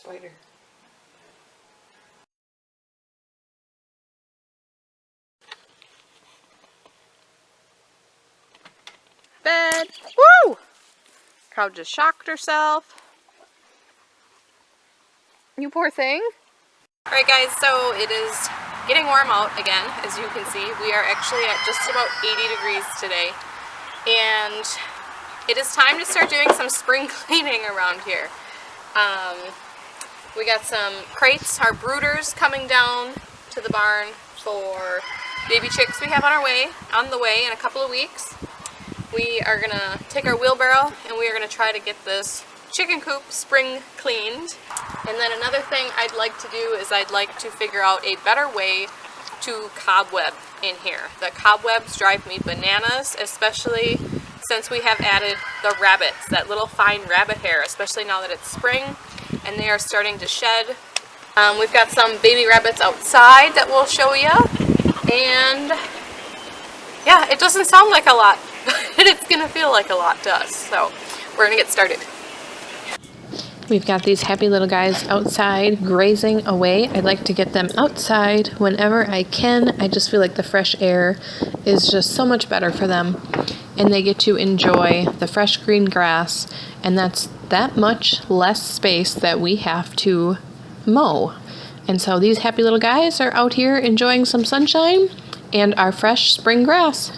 spider. Bed. Woo! Cow just shocked herself. You poor thing. Alright guys, so it is getting warm out again, as you can see. We are actually at just about 80 degrees today. And it is time to start doing some spring cleaning around here. We got some crates, our brooders, coming down to the barn for baby chicks we have on the way in a couple of weeks. We are gonna take our wheelbarrow and we are gonna try to get this chicken coop spring cleaned. And then another thing I'd like to do is I'd like to figure out a better way to cobweb in here. The cobwebs drive me bananas, especially since we have added the rabbits, that little fine rabbit hair, especially now that it's spring and they are starting to shed. We've got some baby rabbits outside that we'll show you. And yeah, it doesn't sound like a lot, but it's gonna feel like a lot to us. So we're gonna get started. We've got these happy little guys outside grazing away. I'd like to get them outside whenever I can. I just feel like the fresh air is just so much better for them. And they get to enjoy the fresh green grass. And that's that much less space that we have to mow. And so these happy little guys are out here enjoying some sunshine and our fresh spring grass.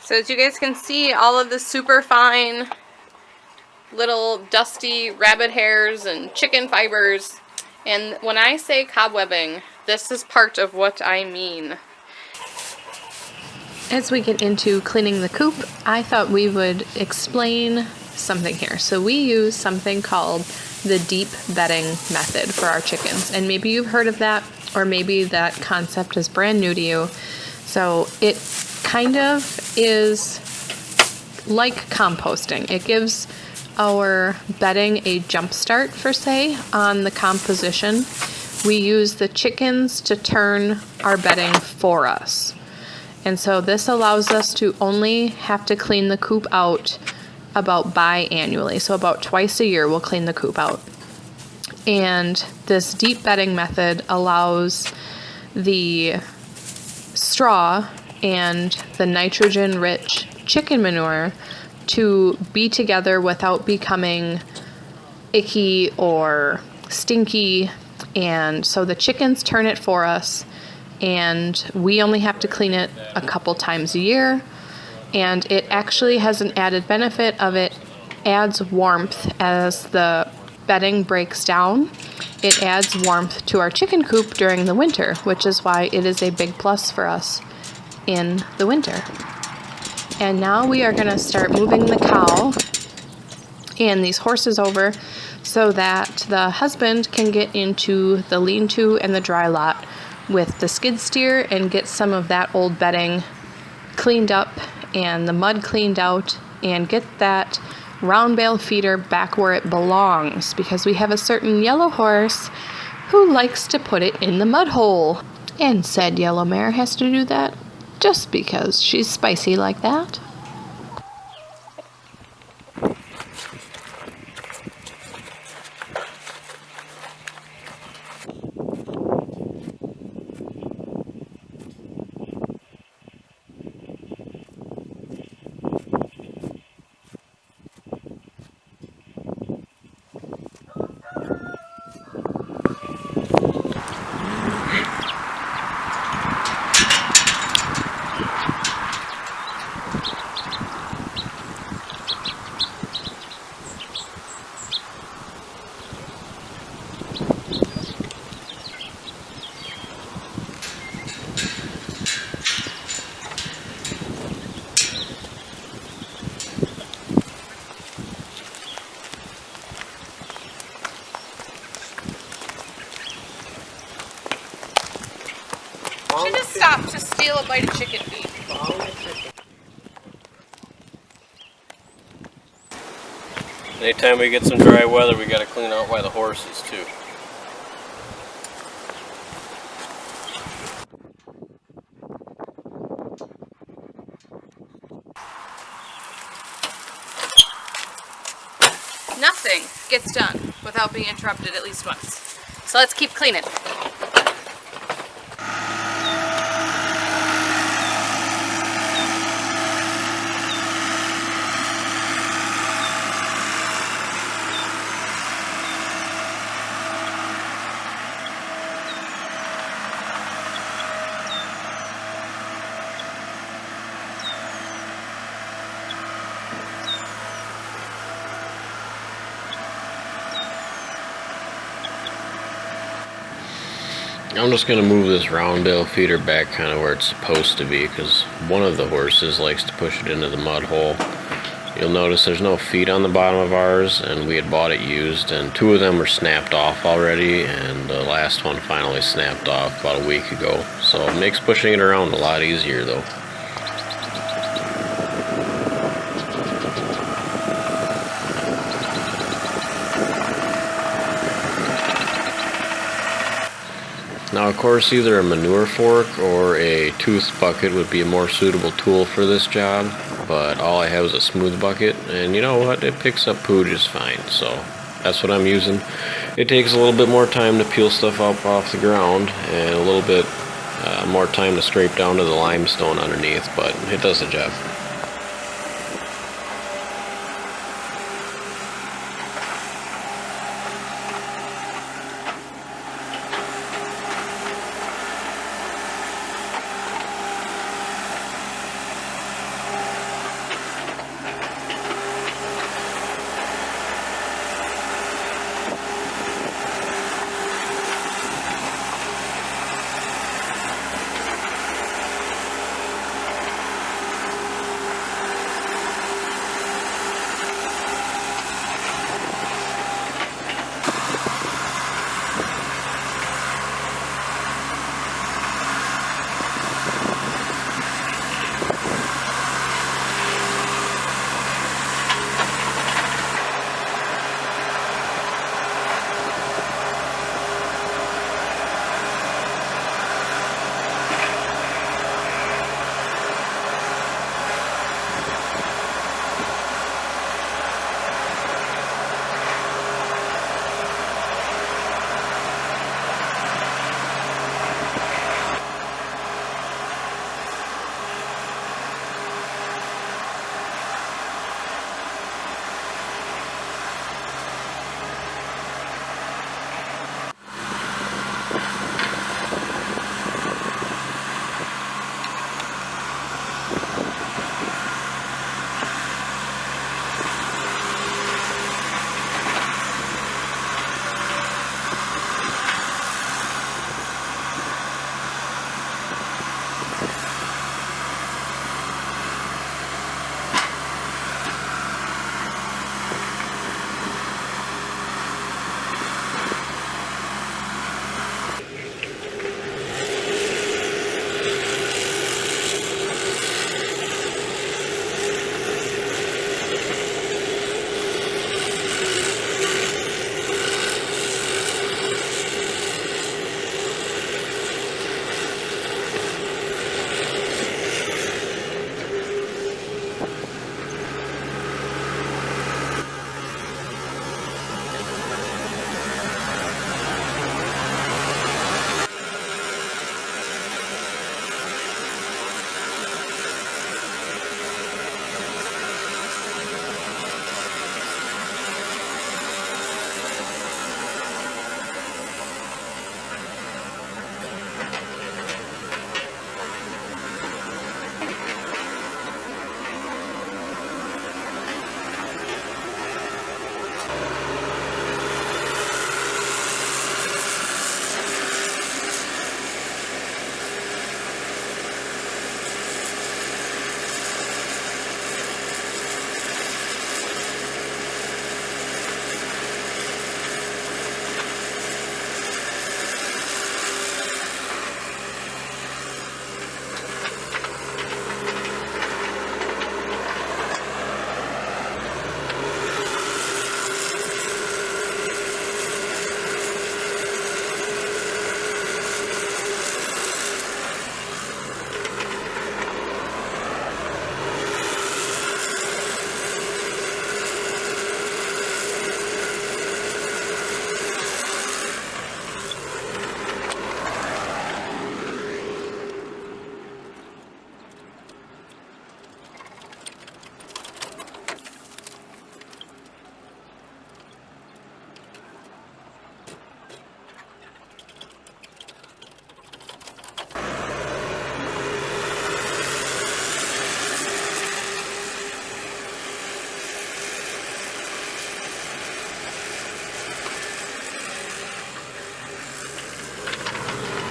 So as you guys can see, all of the super fine little dusty rabbit hairs and chicken fibers. And when I say cobwebbing, this is part of what I mean. As we get into cleaning the coop, I thought we would explain something here. So we use something called the deep bedding method for our chickens. And maybe you've heard of that, or maybe that concept is brand new to you. So it kind of is like composting. It gives our bedding a jump start, per se, on the composition. We use the chickens to turn our bedding for us. And so this allows us to only have to clean the coop out about biannually. So about twice a year we'll clean the coop out. And this deep bedding method allows the straw and the nitrogen-rich chicken manure to be together without becoming icky or stinky. And so the chickens turn it for us, and we only have to clean it a couple times a year. And it actually has an added benefit of it adds warmth as the bedding breaks down. It adds warmth to our chicken coop during the winter, which is why it is a big plus for us in the winter. And now we are going to start moving the cow and these horses over so that the husband can get into the lean-to and the dry lot with the skid steer and get some of that old bedding cleaned up and the mud cleaned out and get that round bale feeder back where it belongs, because we have a certain yellow horse who likes to put it in the mud hole. And said yellow mare has to do that just because she's spicy like that. Should have stopped to steal a bite of chicken feet. Anytime we get some dry weather, we got to clean out by the horses too. nothing gets done without being interrupted at least once. So let's keep cleaning. I'm just going to move this roundel feeder back kind of where it's supposed to be, because one of the horses likes to push it into the mud hole. You'll notice there's no feet on the bottom of ours, and we had bought it used, and 2 of them were snapped off already, and the last one finally snapped off about a week ago. So it makes pushing it around a lot easier though. Now of course either a manure fork or a toothed bucket would be a more suitable tool for this job, but all I have is a smooth bucket, and you know what, it picks up poo just fine, so that's what I'm using. It takes a little bit more time to peel stuff up off the ground and a little bit more time to scrape down to the limestone underneath, but it does the job.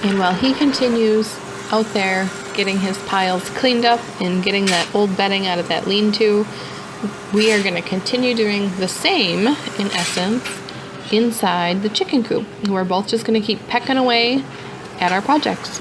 And while he continues out there getting his piles cleaned up and getting that old bedding out of that lean-to, we are going to continue doing the same, in essence, inside the chicken coop. We're both just going to keep pecking away at our projects.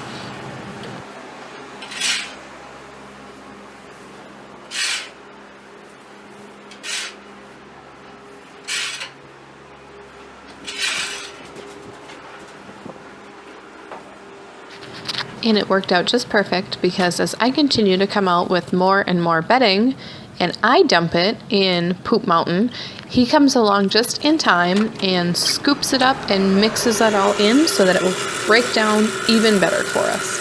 And it worked out just perfect because as I continue to come out with more and more bedding and I dump it in Poop Mountain, he comes along just in time and scoops it up and mixes it all in so that it will break down even better for us.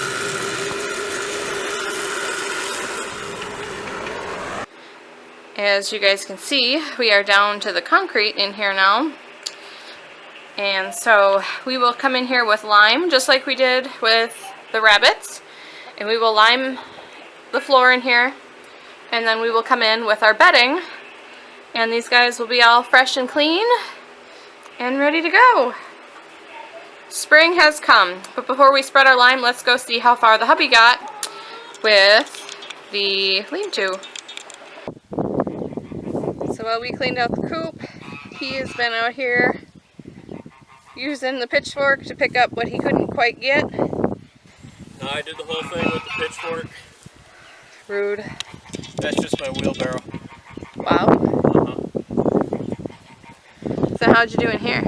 As you guys can see, we are down to the concrete in here now. And so we will come in here with lime, just like we did with the rabbits. And we will lime the floor in here. And then we will come in with our bedding. And these guys will be all fresh and clean and ready to go. Spring has come. But before we spread our lime, let's go see how far the hubby got with the lean-to. So while we cleaned out the coop, he has been out here using the pitchfork to pick up what he couldn't quite get. I did the whole thing with the pitchfork. Rude. That's just my wheelbarrow. Wow. So how'd you do in here?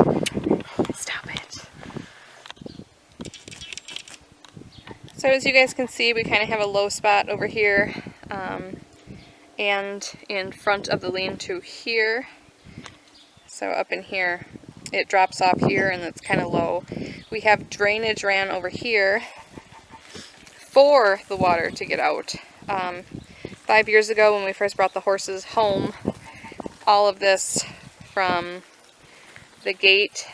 Stop it. So as you guys can see, we kind of have a low spot over here. And in front of the lean-to here. So up in here, it drops off here and it's kind of low. We have drainage ran over here for the water to get out. 5 years ago when we first brought the horses home, all of this from the gate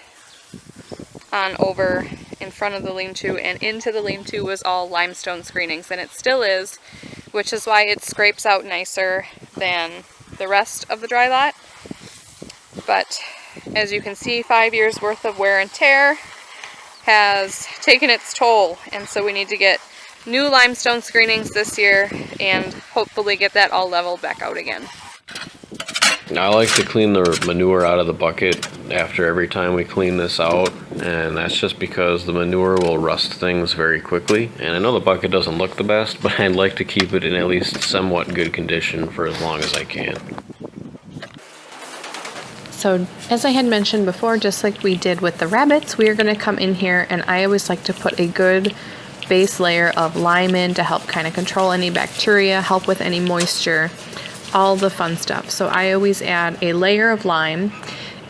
on over in front of the lean-to and into the lean-to was all limestone screenings, and it still is, which is why it scrapes out nicer than the rest of the dry lot. But as you can see, 5 years worth of wear and tear has taken its toll, and so we need to get new limestone screenings this year and hopefully get that all leveled back out again. I like to clean the manure out of the bucket after every time we clean this out, and that's just because the manure will rust things very quickly. And I know the bucket doesn't look the best, but I'd like to keep it in at least somewhat good condition for as long as I can. So as I had mentioned before, just like we did with the rabbits, we are going to come in here, and I always like to put a good base layer of lime in to help kind of control any bacteria, help with any moisture, all the fun stuff. So I always add a layer of lime,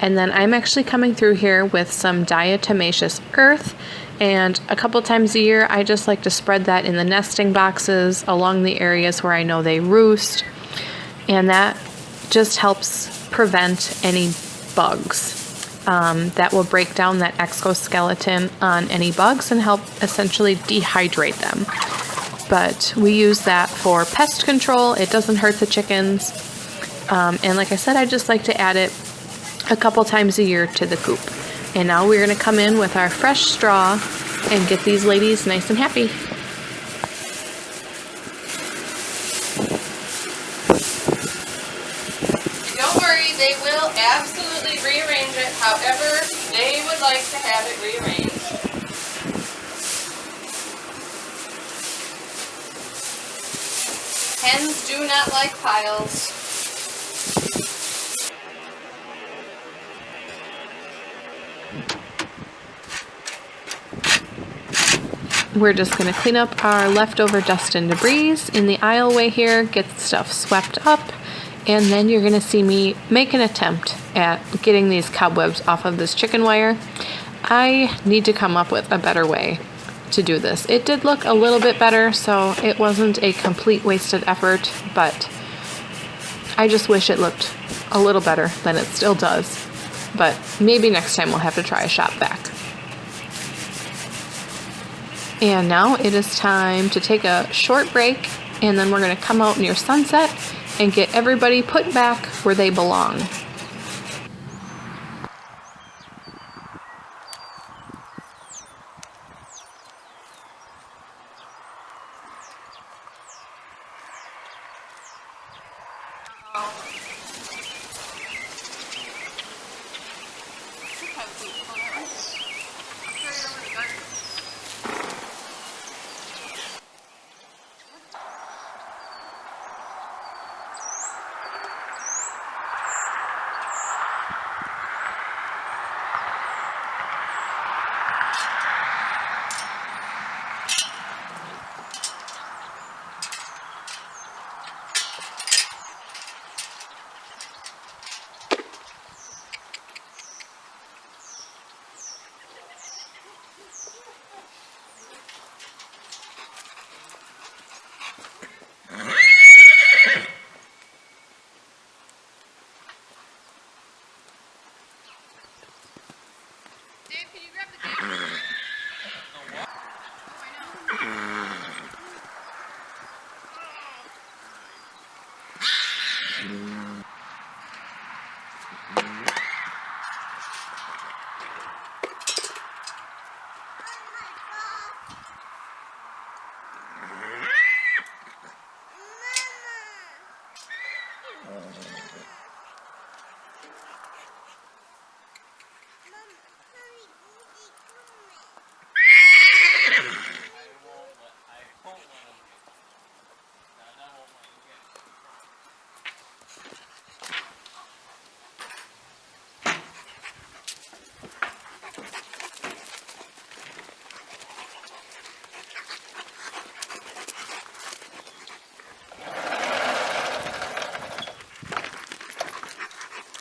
and then I'm actually coming through here with some diatomaceous earth, and a couple times a year I just like to spread that in the nesting boxes along the areas where I know they roost, and that just helps prevent any bugs. That will break down that exoskeleton on any bugs and help essentially dehydrate them. But we use that for pest control. It doesn't hurt the chickens. And like I said, I just like to add it a couple times a year to the coop. And now we're going to come in with our fresh straw and get these ladies nice and happy. Don't worry, they will absolutely rearrange it however they would like to have it rearranged. Hens do not like piles. We're just going to clean up our leftover dust and debris in the aisleway here, get stuff swept up, and then you're going to see me make an attempt at getting these cobwebs off of this chicken wire. I need to come up with a better way to do this. It did look a little bit better, so it wasn't a complete wasted effort, but I just wish it looked a little better than it still does. But maybe next time we'll have to try a shop vac. And now it is time to take a short break, and then we're going to come out near sunset and get everybody put back where they belong.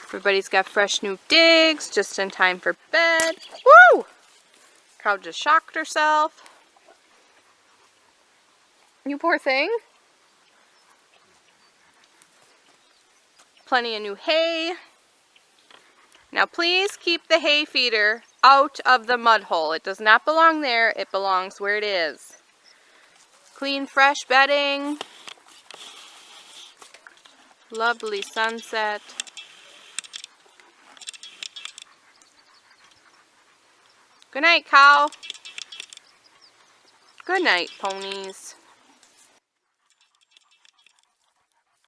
Everybody's got fresh new digs, just in time for bed. Woo! Cow just shocked herself. You poor thing. Plenty of new hay. Now please keep the hay feeder out of the mud hole. It does not belong there. It belongs where it is. Clean, fresh bedding. Lovely sunset. Good night, cow. Good night, ponies.